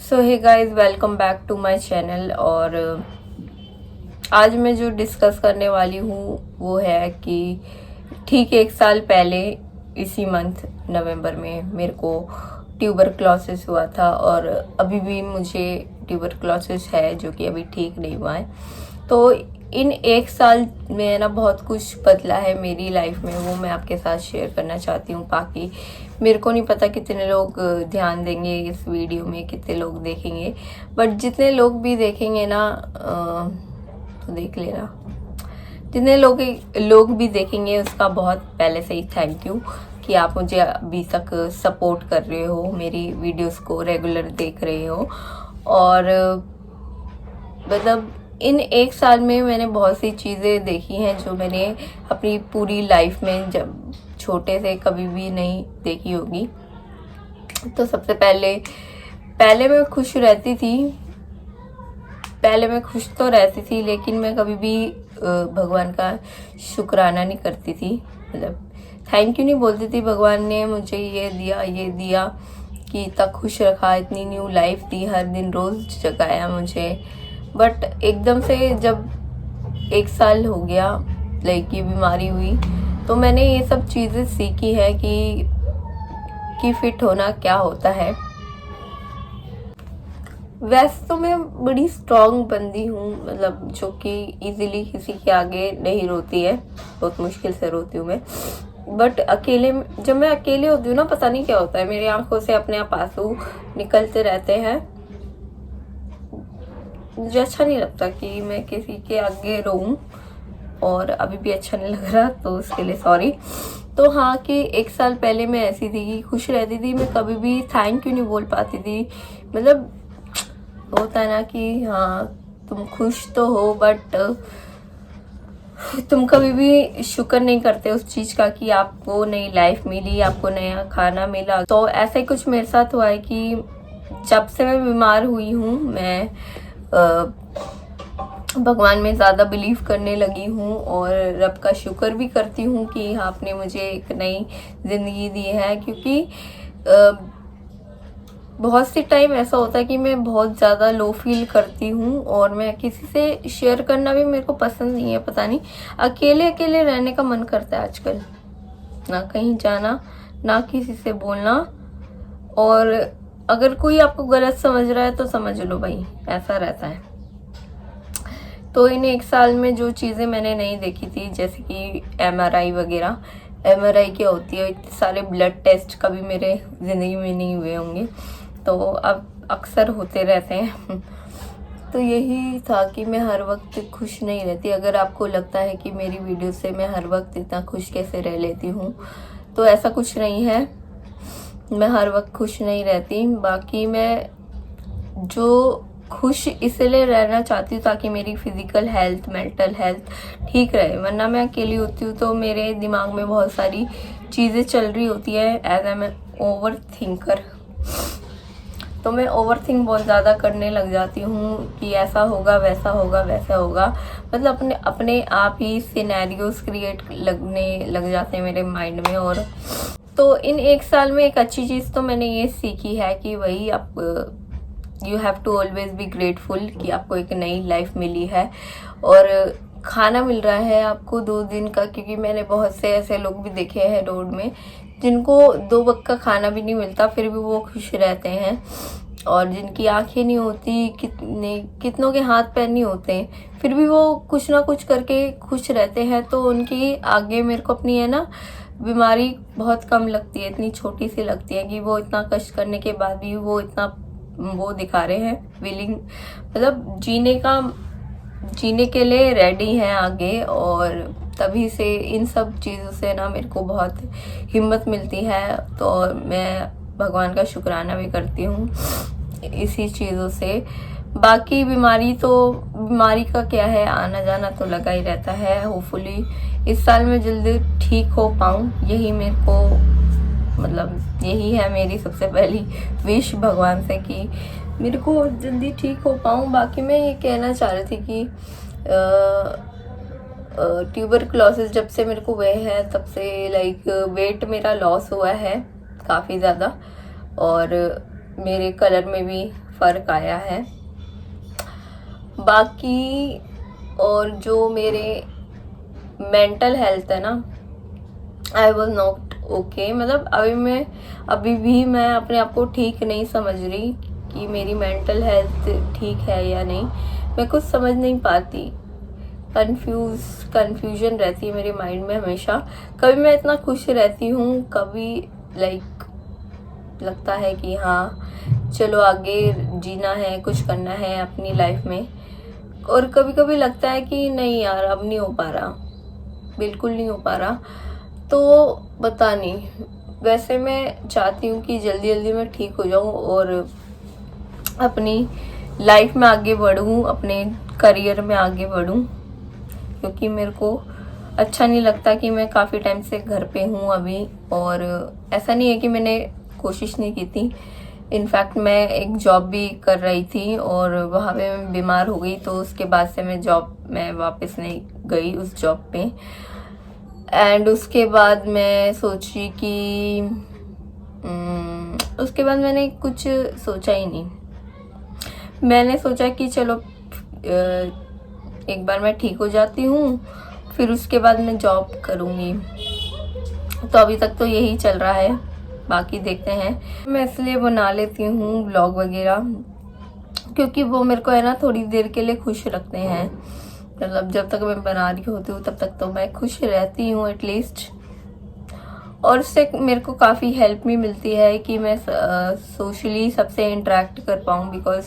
So hey guys, welcome back to my channel. और आज मैं जो डिस्कस करने वाली हूँ वो है कि ठीक 1 साल पहले इसी मंथ नवंबर में मेरे को ट्यूबरक्लोसिस हुआ था और अभी भी मुझे ट्यूबरक्लोसिस है जो कि अभी ठीक नहीं हुआ है। तो इन 1 साल में ना बहुत कुछ बदला है मेरी लाइफ में, वो मैं आपके साथ शेयर करना चाहती हूँ। बाकी मेरे को नहीं पता कितने लोग ध्यान देंगे इस वीडियो में, कितने लोग देखेंगे, बट जितने लोग भी देखेंगे ना तो देख लेना। जितने लोग भी देखेंगे उसका बहुत पहले से ही थैंक यू कि आप मुझे अभी तक सपोर्ट कर रहे हो, मेरी वीडियोस को रेगुलर देख रहे हो। और मतलब इन 1 साल में मैंने बहुत सी चीज़ें देखी हैं जो मैंने अपनी पूरी लाइफ में जब छोटे से कभी भी नहीं देखी होगी। तो सबसे पहले मैं खुश रहती थी, पहले मैं खुश तो रहती थी, लेकिन मैं कभी भी भगवान का शुक्राना नहीं करती थी। मतलब थैंक यू नहीं बोलती थी, भगवान ने मुझे ये दिया कि इतना खुश रखा, इतनी न्यू लाइफ दी, हर दिन रोज़ जगाया मुझे। बट एकदम से जब 1 साल हो गया, लाइक ये बीमारी हुई, तो मैंने ये सब चीज़ें सीखी है कि फिट होना क्या होता है। वैसे तो मैं बड़ी स्ट्रॉन्ग बंदी हूँ, मतलब जो कि इजीली किसी के आगे नहीं रोती है, बहुत मुश्किल से रोती हूँ मैं। बट जब मैं अकेले होती हूँ ना, पता नहीं क्या होता है, मेरी आंखों से अपने आप आंसू निकलते रहते हैं। मुझे अच्छा नहीं लगता कि मैं किसी के आगे रोऊं, और अभी भी अच्छा नहीं लग रहा, तो उसके लिए सॉरी। तो हाँ, कि 1 साल पहले मैं ऐसी थी कि खुश रहती थी, मैं कभी भी थैंक यू नहीं बोल पाती थी। मतलब होता है ना कि हाँ तुम खुश तो हो, बट तुम कभी भी शुक्र नहीं करते उस चीज का कि आपको नई लाइफ मिली, आपको नया खाना मिला। तो ऐसा ही कुछ मेरे साथ हुआ है कि जब से मैं बीमार हुई हूँ, मैं भगवान में ज़्यादा बिलीव करने लगी हूँ और रब का शुक्र भी करती हूँ कि आपने मुझे एक नई ज़िंदगी दी है। क्योंकि बहुत सी टाइम ऐसा होता है कि मैं बहुत ज़्यादा लो फील करती हूँ और मैं किसी से शेयर करना भी मेरे को पसंद नहीं है। पता नहीं, अकेले अकेले रहने का मन करता है आजकल, ना कहीं जाना, ना किसी से बोलना। और अगर कोई आपको गलत समझ रहा है तो समझ लो भाई, ऐसा रहता है। तो इन 1 साल में जो चीज़ें मैंने नहीं देखी थी, जैसे कि MRI वगैरह। MRI क्या होती है, इतने सारे ब्लड टेस्ट कभी मेरे ज़िंदगी में नहीं हुए होंगे, तो अब अक्सर होते रहते हैं। तो यही था कि मैं हर वक्त खुश नहीं रहती। अगर आपको लगता है कि मेरी वीडियो से मैं हर वक्त इतना खुश कैसे रह लेती हूँ, तो ऐसा कुछ नहीं है, मैं हर वक्त खुश नहीं रहती। बाकी मैं जो खुश इसलिए रहना चाहती हूँ ताकि मेरी फिजिकल हेल्थ, मेंटल हेल्थ ठीक रहे, वरना मैं अकेली होती हूँ तो मेरे दिमाग में बहुत सारी चीज़ें चल रही होती है। एज एम ओवर थिंकर, तो मैं ओवर थिंक बहुत ज़्यादा करने लग जाती हूँ कि ऐसा होगा, वैसा होगा, वैसा होगा। मतलब अपने आप ही सिनेरियोस क्रिएट लगने लग जाते हैं मेरे माइंड में। और तो इन 1 साल में एक अच्छी चीज़ तो मैंने ये सीखी है कि वही आप you have to always be grateful कि आपको एक नई लाइफ मिली है और खाना मिल रहा है आपको 2 दिन का। क्योंकि मैंने बहुत से ऐसे लोग भी देखे हैं रोड में जिनको 2 वक्त का खाना भी नहीं मिलता, फिर भी वो खुश रहते हैं। और जिनकी आंखें नहीं होती, कितनों के हाथ पैर नहीं होते, फिर भी वो कुछ ना कुछ करके खुश रहते हैं। तो उनकी आगे मेरे को अपनी है ना बीमारी बहुत कम लगती है, इतनी छोटी सी लगती है कि वो इतना कष्ट करने के बाद भी वो इतना वो दिखा रहे हैं विलिंग, मतलब जीने के लिए रेडी हैं आगे। और तभी से इन सब चीज़ों से ना मेरे को बहुत हिम्मत मिलती है, तो मैं भगवान का शुक्राना भी करती हूँ इसी चीज़ों से। बाकी बीमारी का क्या है, आना जाना तो लगा ही रहता है। होपफुली इस साल में जल्दी ठीक हो पाऊँ, यही मेरे को, मतलब यही है मेरी सबसे पहली विश भगवान से कि मेरे को जल्दी ठीक हो पाऊँ। बाकी मैं ये कहना चाह रही थी कि ट्यूबरक्लोसिस जब से मेरे को हुए है तब से लाइक वेट मेरा लॉस हुआ है काफ़ी ज़्यादा, और मेरे कलर में भी फ़र्क आया है। बाकी और जो मेरे मेंटल हेल्थ है ना, आई वॉज नॉट ओके। मतलब अभी भी मैं अपने आप को ठीक नहीं समझ रही कि मेरी मेंटल हेल्थ ठीक है या नहीं। मैं कुछ समझ नहीं पाती, कन्फ्यूजन रहती है मेरे माइंड में हमेशा। कभी मैं इतना खुश रहती हूँ, कभी लगता है कि हाँ चलो आगे जीना है, कुछ करना है अपनी लाइफ में, और कभी कभी लगता है कि नहीं यार अब नहीं हो पा रहा, बिल्कुल नहीं हो पा रहा। तो पता नहीं, वैसे मैं चाहती हूँ कि जल्दी जल्दी मैं ठीक हो जाऊँ और अपनी लाइफ में आगे बढ़ूँ, अपने करियर में आगे बढ़ूँ, क्योंकि मेरे को अच्छा नहीं लगता कि मैं काफ़ी टाइम से घर पे हूँ अभी। और ऐसा नहीं है कि मैंने कोशिश नहीं की थी, इनफैक्ट मैं एक जॉब भी कर रही थी और वहाँ पे मैं बीमार हो गई, तो उसके बाद से मैं वापस नहीं गई उस जॉब पे। एंड उसके बाद मैं सोची कि उसके बाद मैंने कुछ सोचा ही नहीं। मैंने सोचा कि चलो एक बार मैं ठीक हो जाती हूँ, फिर उसके बाद मैं जॉब करूँगी। तो अभी तक तो यही चल रहा है, बाकी देखते हैं। मैं इसलिए बना लेती हूँ व्लॉग वगैरह, क्योंकि वो मेरे को है ना थोड़ी देर के लिए खुश रखते हैं। मतलब जब तक मैं बना रही होती हूँ तब तक तो मैं खुश रहती हूँ एटलीस्ट। और उससे मेरे को काफ़ी हेल्प भी मिलती है कि मैं सोशली सबसे इंटरेक्ट कर पाऊँ, बिकॉज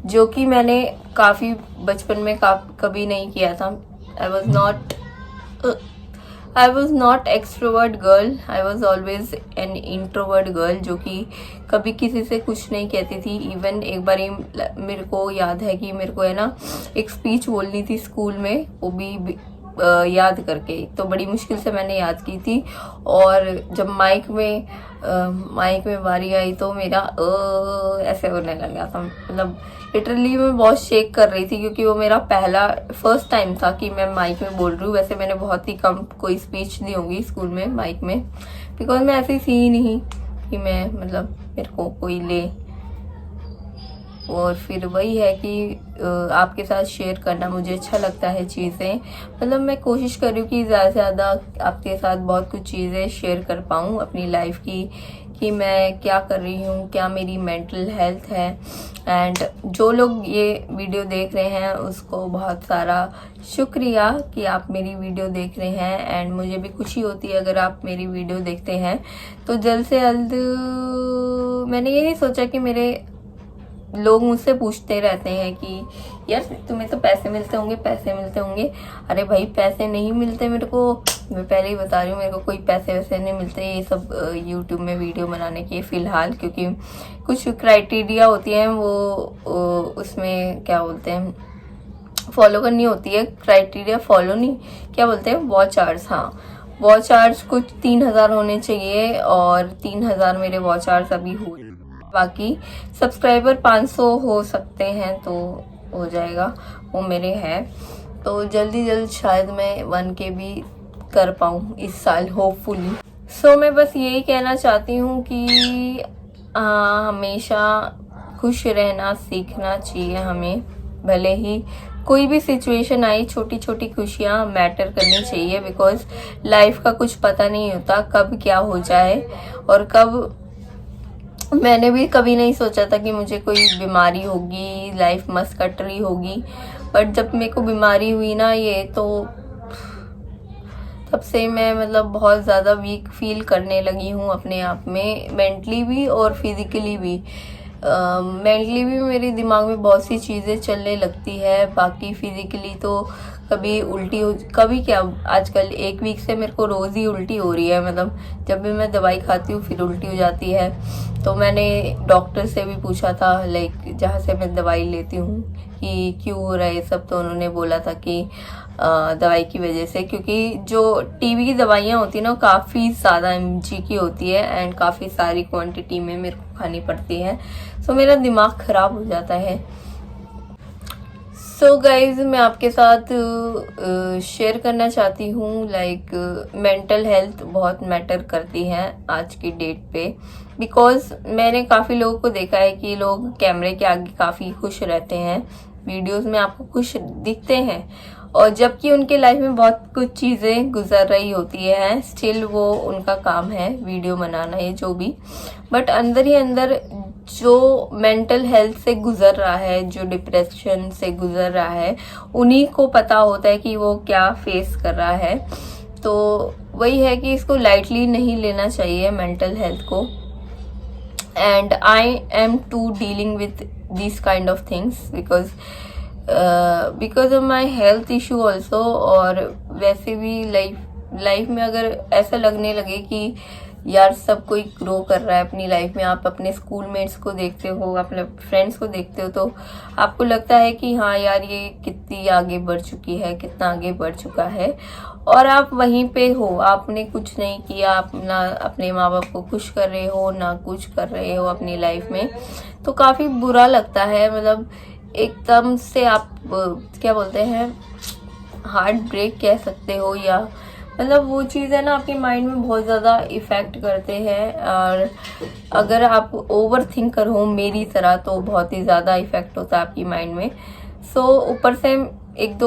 जो कि मैंने काफ़ी बचपन में कभी नहीं किया था। I was not extrovert girl, I was always an introvert girl, जो कि कभी किसी से कुछ नहीं कहती थी। इवन एक बार मेरे को याद है कि मेरे को है ना एक स्पीच बोलनी थी स्कूल में, वो भी याद करके, तो बड़ी मुश्किल से मैंने याद की थी। और जब माइक में बारी आई तो मेरा ऐसे होने लगा था। मतलब लिटरली मैं बहुत शेक कर रही थी, क्योंकि वो मेरा फर्स्ट टाइम था कि मैं माइक में बोल रही हूँ। वैसे मैंने बहुत ही कम कोई स्पीच दी होगी स्कूल में माइक में, बिकॉज मैं ऐसी थी ही नहीं कि मैं मतलब मेरे को कोई ले। और फिर वही है कि आपके साथ शेयर करना मुझे अच्छा लगता है चीज़ें। मतलब मैं कोशिश कर रही हूँ कि ज़्यादा से ज़्यादा आपके साथ बहुत कुछ चीज़ें शेयर कर पाऊँ अपनी लाइफ की, कि मैं क्या कर रही हूँ, क्या मेरी मेंटल हेल्थ है। एंड जो लोग ये वीडियो देख रहे हैं उसको बहुत सारा शुक्रिया कि आप मेरी वीडियो देख रहे हैं। एंड मुझे भी खुशी होती है अगर आप मेरी वीडियो देखते हैं। तो जल्द से जल्द मैंने ये नहीं सोचा कि मेरे लोग मुझसे पूछते रहते हैं कि यार तुम्हें तो पैसे मिलते होंगे। अरे भाई पैसे नहीं मिलते मेरे को, मैं पहले ही बता रही हूँ, मेरे को कोई पैसे वैसे नहीं मिलते ये सब यूट्यूब में वीडियो बनाने के फिलहाल, क्योंकि कुछ क्राइटेरिया होती हैं वो उसमें क्या बोलते हैं फॉलो करनी होती है। क्राइटेरिया फॉलो नहीं, क्या बोलते हैं, वॉच आवर्स। हाँ, वॉच आवर्स कुछ 3000 होने चाहिए, और 3000 मेरे वॉच आवर्स अभी हुए। बाकी सब्सक्राइबर 500 हो सकते हैं तो हो जाएगा, वो मेरे हैं। तो जल्दी शायद मैं 1K भी कर पाऊँ इस साल होपफुली। सो मैं बस यही कहना चाहती हूँ कि हमेशा खुश रहना सीखना चाहिए हमें। भले ही कोई भी सिचुएशन आई, छोटी छोटी खुशियाँ मैटर करनी चाहिए, बिकॉज लाइफ का कुछ पता नहीं होता कब क्या हो जाए। और कब मैंने भी कभी नहीं सोचा था कि मुझे कोई बीमारी होगी, लाइफ मस्त कट रही होगी। बट जब मेरे को बीमारी हुई ना ये, तो तब से मैं मतलब बहुत ज़्यादा वीक फील करने लगी हूँ अपने आप में, मेंटली भी और फिजिकली भी। मेंटली भी मेरे दिमाग में बहुत सी चीज़ें चलने लगती है, बाकी फिजिकली तो कभी उल्टी हो, कभी क्या, आजकल 1 वीक से मेरे को रोज़ ही उल्टी हो रही है। मतलब जब भी मैं दवाई खाती हूँ फिर उल्टी हो जाती है। तो मैंने डॉक्टर से भी पूछा था, लाइक जहाँ से मैं दवाई लेती हूँ, कि क्यों हो रहा है ये सब। तो उन्होंने बोला था कि दवाई की वजह से, क्योंकि जो टीबी की दवाइयाँ होती है ना, काफ़ी ज़्यादा mg की होती है एंड काफ़ी सारी क्वांटिटी में मेरे को खानी पड़ती है। सो मेरा दिमाग ख़राब हो जाता है। सो गाइज मैं आपके साथ शेयर करना चाहती हूँ लाइक मेंटल हेल्थ बहुत मैटर करती है आज की डेट पे। बिकॉज मैंने काफ़ी लोगों को देखा है कि लोग कैमरे के आगे काफ़ी खुश रहते हैं, वीडियोस में आपको खुश दिखते हैं, और जबकि उनके लाइफ में बहुत कुछ चीज़ें गुजर रही होती है, स्टिल वो उनका काम है वीडियो बनाना ये जो भी, बट अंदर ही अंदर जो मेंटल हेल्थ से गुजर रहा है, जो डिप्रेशन से गुजर रहा है, उन्हीं को पता होता है कि वो क्या फेस कर रहा है। तो वही है कि इसको लाइटली नहीं लेना चाहिए मेंटल हेल्थ को। And I am too dealing with this kind of things because of my health issue also. और वैसे भी लाइफ में अगर ऐसा लगने लगे कि यार सब कोई ग्रो कर रहा है अपनी लाइफ में, आप अपने स्कूल मेट्स को देखते हो, अपने फ्रेंड्स को देखते हो, तो आपको लगता है कि हाँ यार ये कितनी आगे बढ़ चुकी है, कितना आगे बढ़ चुका है, और आप वहीं पे हो, आपने कुछ नहीं किया, आप ना अपने माँ बाप को खुश कर रहे हो ना कुछ कर रहे हो अपनी लाइफ में। तो काफ़ी बुरा लगता है, मतलब एकदम से आप क्या बोलते हैं, हार्ट ब्रेक कह सकते हो, या मतलब वो चीज़ है ना आपके माइंड में बहुत ज़्यादा इफ़ेक्ट करते हैं। और अगर आप ओवर थिंकर हो मेरी तरह तो बहुत ही ज़्यादा इफ़ेक्ट होता है आपकी माइंड में। सो ऊपर से एक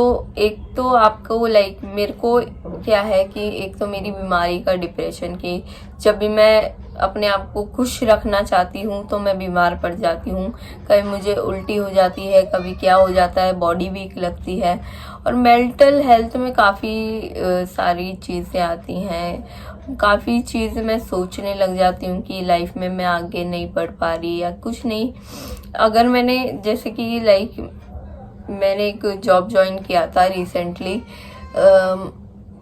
तो आपको लाइक मेरे को क्या है कि एक तो मेरी बीमारी का डिप्रेशन की, जब भी मैं अपने आप को खुश रखना चाहती हूँ तो मैं बीमार पड़ जाती हूँ, कभी मुझे उल्टी हो जाती है, कभी क्या हो जाता है, बॉडी वीक लगती है। और मेंटल हेल्थ में काफ़ी सारी चीज़ें आती हैं, काफ़ी चीज़ें मैं सोचने लग जाती हूँ कि लाइफ में मैं आगे नहीं बढ़ पा रही या कुछ नहीं। अगर मैंने जैसे कि लाइक मैंने एक जॉब ज्वाइन किया था रिसेंटली,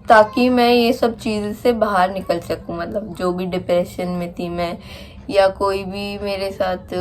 ताकि मैं ये सब चीज़ से बाहर निकल सकूं, मतलब जो भी डिप्रेशन में थी मैं, या कोई भी मेरे साथ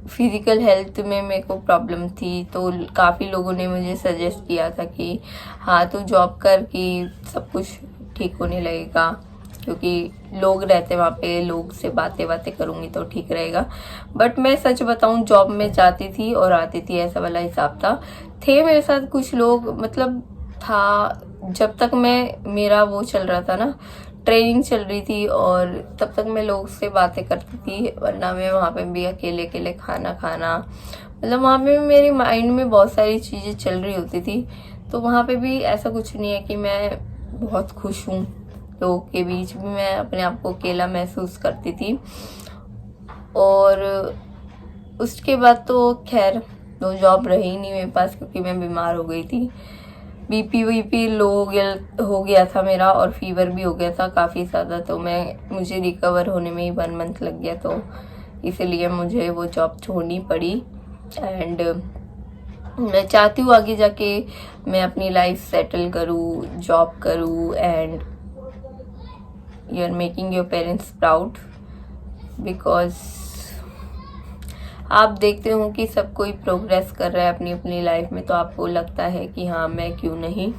फिज़िकल हेल्थ में मेरे को प्रॉब्लम थी, तो काफ़ी लोगों ने मुझे सजेस्ट किया था कि हाँ तू जॉब कर कि सब कुछ ठीक होने लगेगा, क्योंकि लोग रहते वहाँ पे, लोग से बातें करूँगी तो ठीक रहेगा। बट मैं सच बताऊँ, जॉब में जाती थी और आती थी, ऐसा वाला हिसाब था। थे मेरे साथ कुछ लोग, मतलब था जब तक मेरा वो चल रहा था ना, ट्रेनिंग चल रही थी, और तब तक मैं लोग से बातें करती थी, वरना मैं वहाँ पे भी अकेले खाना, मतलब वहाँ पे मेरे माइंड में बहुत सारी चीज़ें चल रही होती थी। तो वहाँ पे भी ऐसा कुछ नहीं है कि मैं बहुत खुश हूँ, लोगों के बीच भी मैं अपने आप को अकेला महसूस करती थी। और उसके बाद तो खैर वो जॉब रही नहीं मेरे पास, क्योंकि मैं बीमार हो गई थी, बीपी लो हो गया था मेरा, और फीवर भी हो गया था काफ़ी ज़्यादा। तो मुझे रिकवर होने में ही 1 मंथ लग गया, तो इसीलिए मुझे वो जॉब छोड़नी पड़ी। एंड मैं चाहती हूँ आगे जाके मैं अपनी लाइफ सेटल करूँ, जॉब करूँ, and you are making your parents proud. Because आप देखते हो कि सब कोई प्रोग्रेस कर रहा है अपनी अपनी लाइफ में, तो आपको लगता है कि हाँ मैं क्यों नहीं।